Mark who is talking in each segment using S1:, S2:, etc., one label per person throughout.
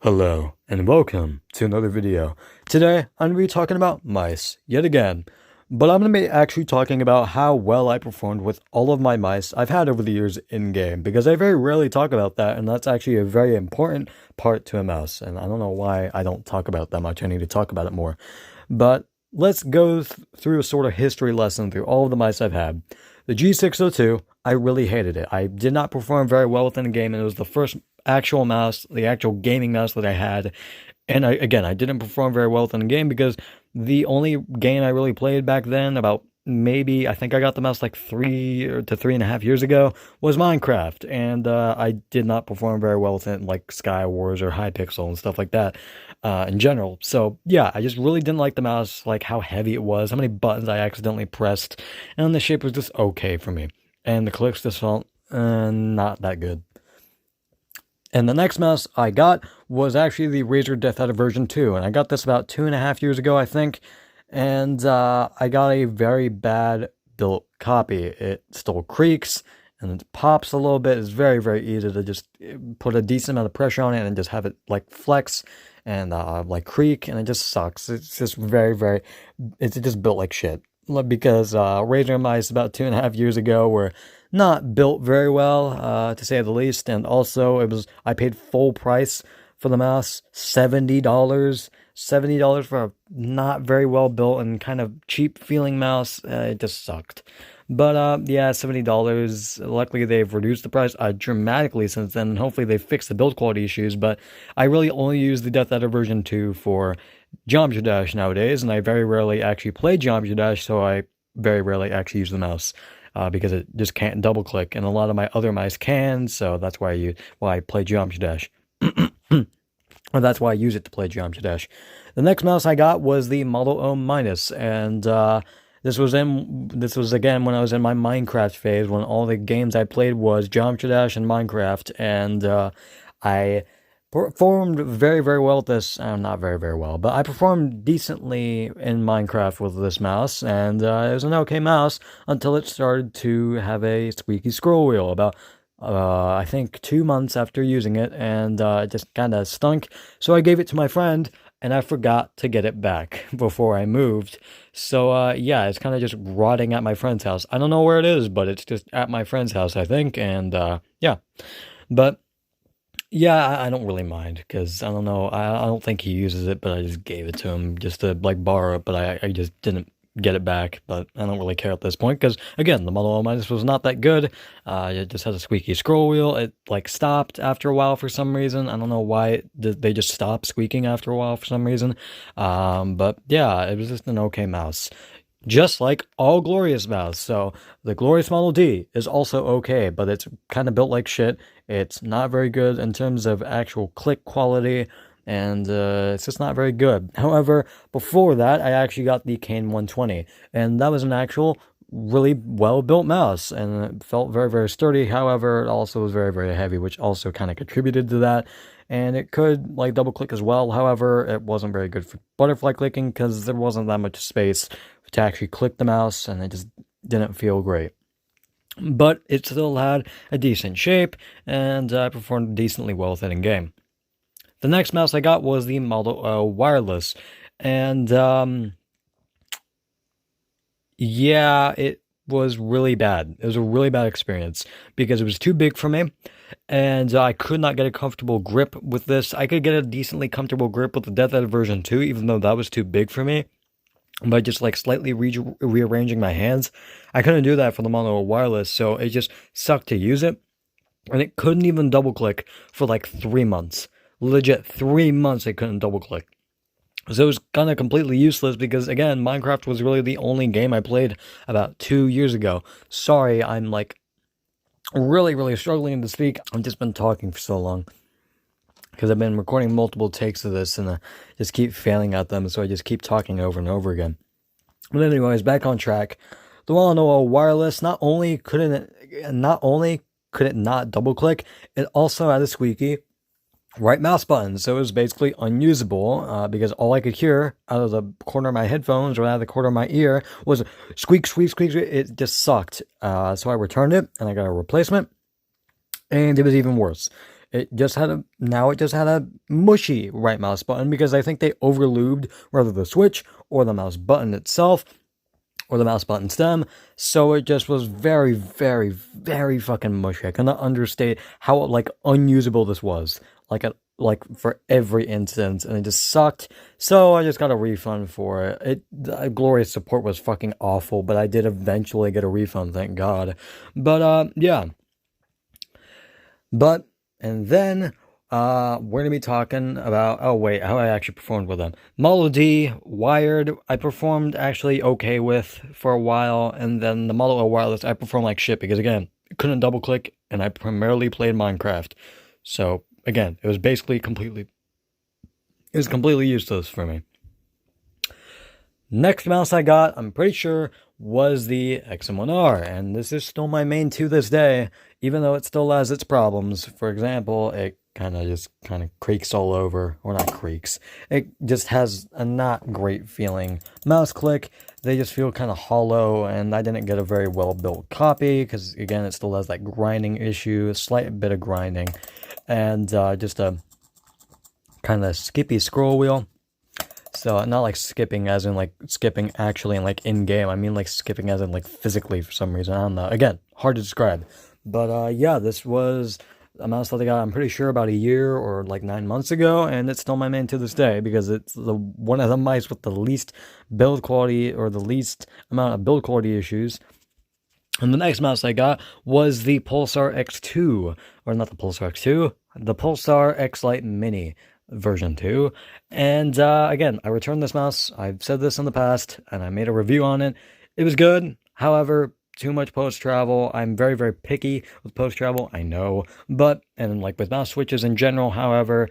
S1: Hello and welcome to another video. Today I'm going to be talking about mice yet again, but I'm going to be actually talking about how well I performed with all of my mice I've had over the years in game, because I very rarely talk about that, and that's actually a very important part to a mouse, and I don't know why I don't talk about it that much. I need to talk about it more. But let's go through a sort of history lesson through all of the mice I've had. The G602, I really hated it. I did not perform very well within the game, and it was the first actual mouse, the actual gaming mouse that I had. And I didn't perform very well within the game because the only game I really played back then, about maybe, I think I got the mouse like 3 to 3.5 years ago, was Minecraft. And I did not perform very well within like Sky Wars or Hypixel and stuff like that in general. So yeah, I just really didn't like the mouse, like how heavy it was, how many buttons I accidentally pressed, and the shape was just okay for me. And the clicks just felt not that good. And the next mouse I got was actually the Razer Death Adder version 2, and I got this about 2.5 years ago, I think, and I got a very bad built copy. It still creaks, and it pops a little bit. It's very, very easy to just put a decent amount of pressure on it and just have it, like, flex and, like, creak, and it just sucks. It's just it's just built like shit. Because Razer mice about 2.5 years ago were not built very well, to say the least, and also I paid full price for the mouse, $70 for a not very well built and kind of cheap feeling mouse. It just sucked. But yeah, $70. Luckily, they've reduced the price dramatically since then, and hopefully they fixed the build quality issues. But I really only use the Death Adder version 2 for Geometry Dash nowadays, and I very rarely actually play Geometry Dash, so I very rarely actually use the mouse because it just can't double click, and a lot of my other mice can, so that's why I play Geometry Dash. Or that's why I use it to play Geometry Dash. The next mouse I got was the Model Ominus, and this was again when I was in my Minecraft phase, when all the games I played was Geometry Dash and Minecraft, and I performed very, very well with this. Not very, very well, but I performed decently in Minecraft with this mouse, and it was an okay mouse until it started to have a squeaky scroll wheel about, I think 2 months after using it, and it just kind of stunk. So I gave it to my friend, and I forgot to get it back before I moved. So yeah, it's kind of just rotting at my friend's house. I don't know where it is, but it's just at my friend's house, I think, and yeah. But yeah, I don't really mind, because I don't know, I don't think he uses it, but I just gave it to him just to, like, borrow it, but I just didn't get it back, but I don't really care at this point, because, again, the Model Ominus was not that good. It just has a squeaky scroll wheel. It, like, stopped after a while for some reason. I don't know why they just stopped squeaking after a while for some reason, but yeah, it was just an okay mouse. Just like all Glorious mouse. So the Glorious Model D is also okay, but it's kind of built like shit. It's not very good in terms of actual click quality, and it's just not very good. However, before that, I actually got the Kane 120, and that was an actual really well-built mouse, and it felt very, very sturdy. However, it also was very, very heavy, which also kind of contributed to that. And it could, like, double click as well. However, it wasn't very good for butterfly clicking because there wasn't that much space to actually click the mouse, and it just didn't feel great. But it still had a decent shape, and I performed decently well with it in game. The next mouse I got was the Model Wireless, and yeah, it was really bad. It was a really bad experience because it was too big for me, and I could not get a comfortable grip with this. I could get a decently comfortable grip with the Death Adder version 2, even though that was too big for me. By just, like, slightly rearranging my hands, I couldn't do that for the Model Wireless, so it just sucked to use it. And it couldn't even double click for like 3 months. Legit, 3 months it couldn't double click. So it was kind of completely useless because, again, Minecraft was really the only game I played about 2 years ago. Sorry, I'm, like, really, really struggling to speak. I've just been talking for so long, because I've been recording multiple takes of this, and I just keep failing at them, so I just keep talking over and over again. But anyways, back on track. The NOAA Wireless, not only could it not double click, it also had a squeaky right mouse button, so it was basically unusable, because all I could hear out of the corner of my headphones or out of the corner of my ear was squeak, squeak, squeak. It just sucked. So I returned it, and I got a replacement, and it was even worse. Now it just had a mushy right mouse button because I think they overlubed whether the switch or the mouse button itself or the mouse button stem, so it just was very, very, very fucking mushy. I cannot understate how like unusable this was, like for every instance, and it just sucked. So I just got a refund for it. Glorious support was fucking awful, but I did eventually get a refund, thank God. But yeah. But and then we're gonna be talking about, oh wait, how I actually performed with them. Model D wired, I performed actually okay with for a while, and then the Model O wireless I performed like shit because again, couldn't double click, and I primarily played Minecraft. So again, it was completely useless for me. Next mouse I got, I'm pretty sure, was the XM1R, and this is still my main to this day, even though it still has its problems. For example, it kind of creaks all over, or not creaks, it just has a not great feeling mouse click. They just feel kind of hollow, and I didn't get a very well built copy, because again, it still has that grinding issue, a slight bit of grinding, and just a kind of skippy scroll wheel. So not like skipping as in like skipping actually in like in-game. I mean like skipping as in like physically for some reason. I don't know. Again, hard to describe. But yeah, this was a mouse that I got, I'm pretty sure, about a year or like 9 months ago, and it's still my main to this day because it's one of the mice with the least build quality, or the least amount of build quality issues. And the next mouse I got was the Pulsar X2, or not the Pulsar X2, the Pulsar X Lite Mini version 2. And again, I returned this mouse. I've said this in the past, and I made a review on it. It was good. However, too much post-travel. I'm very, very picky with post-travel, I know. And like with mouse switches in general, however,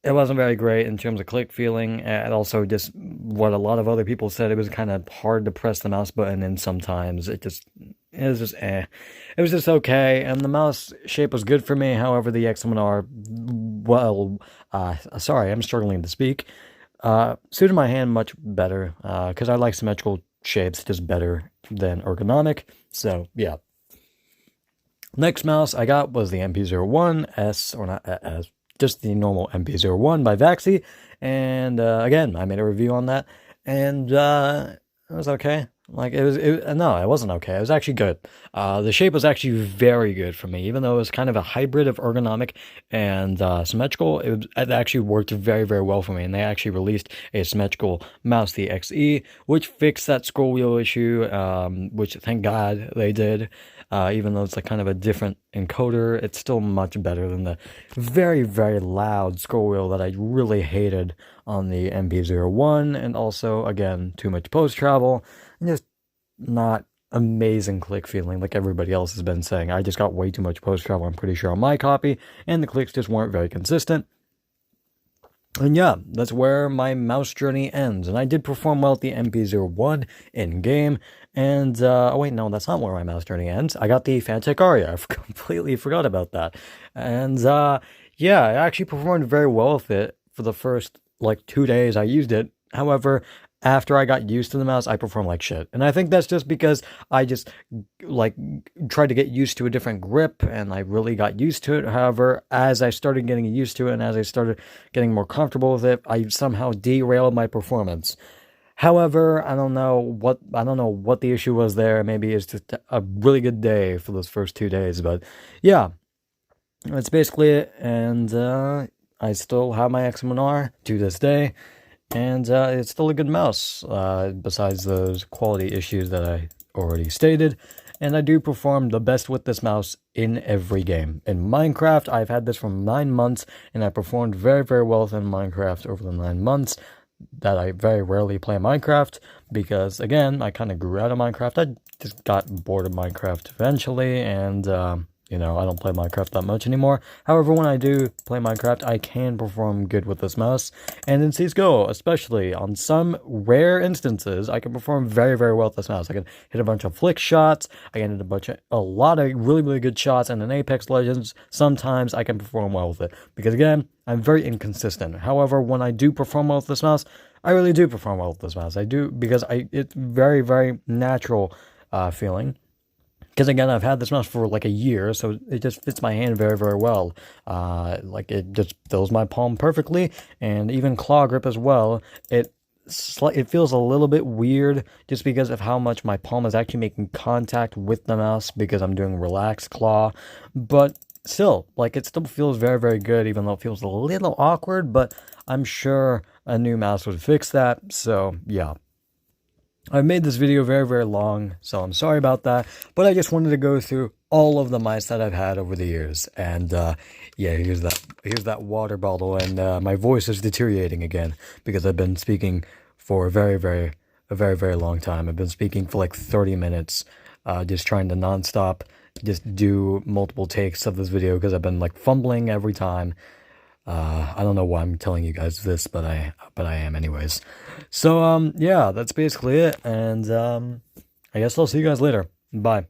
S1: it wasn't very great in terms of click feeling, and also just what a lot of other people said, it was kind of hard to press the mouse button, and sometimes it was just eh. It was just okay, and the mouse shape was good for me. However, the XM1R, well, sorry, I'm struggling to speak, suited my hand much better, because I like symmetrical shapes just better than ergonomic. So yeah. Next mouse I got was the MP01S, or not S, just the normal MP01 by Vaxi, and again, I made a review on that, and it was okay. Like, no, it wasn't okay. It was actually good. The shape was actually very good for me, even though it was kind of a hybrid of ergonomic and symmetrical. It actually worked very, very well for me, and they actually released a symmetrical mouse, the XE, which fixed that scroll wheel issue, which thank God they did. Even though it's like kind of a different encoder, it's still much better than the very, very loud scroll wheel that I really hated on the MP01, and also, again, too much post-travel, and just not amazing click feeling like everybody else has been saying. I just got way too much post-travel, I'm pretty sure, on my copy, and the clicks just weren't very consistent. And yeah, that's where my mouse journey ends. And I did perform well at the MP01 in-game. And, oh wait, no, that's not where my mouse journey ends. I got the Fantech Aria. I completely forgot about that. And, yeah, I actually performed very well with it for the first, like, 2 days I used it. However, after I got used to the mouse, I performed like shit. And I think that's just because I just, like, tried to get used to a different grip, and I really got used to it. However, as I started getting used to it, and as I started getting more comfortable with it, I somehow derailed my performance. However, I don't know what the issue was there. Maybe it's just a really good day for those first 2 days. But, yeah, that's basically it. And, I still have my XM1R to this day. And it's still a good mouse, besides those quality issues that I already stated. And I do perform the best with this mouse in every game. In Minecraft, I've had this for 9 months, and I performed very, very well in Minecraft over the 9 months that I very rarely play Minecraft, because, again, I kind of grew out of Minecraft. I just got bored of Minecraft eventually, and, you know, I don't play Minecraft that much anymore. However, when I do play Minecraft, I can perform good with this mouse. And in CSGO, especially, on some rare instances, I can perform very, very well with this mouse. I can hit a bunch of flick shots, I can hit a lot of really, really good shots, and in Apex Legends, sometimes I can perform well with it. Because again, I'm very inconsistent. However, when I do perform well with this mouse, I really do perform well with this mouse. I do, because it's very, very natural feeling Because again, I've had this mouse for like a year, so it just fits my hand very, very well. Like it just fills my palm perfectly, and even claw grip as well. It feels a little bit weird just because of how much my palm is actually making contact with the mouse because I'm doing relaxed claw. But still, like it still feels very, very good, even though it feels a little awkward. But I'm sure a new mouse would fix that. So yeah. I've made this video very, very long, so I'm sorry about that, but I just wanted to go through all of the mice that I've had over the years, and yeah, here's that water bottle, and my voice is deteriorating again, because I've been speaking for a very, very long time. I've been speaking for like 30 minutes, just trying to nonstop, just do multiple takes of this video, because I've been like fumbling every time. I don't know why I'm telling you guys this, but I am anyways. So, yeah, that's basically it, and, I guess I'll see you guys later. Bye.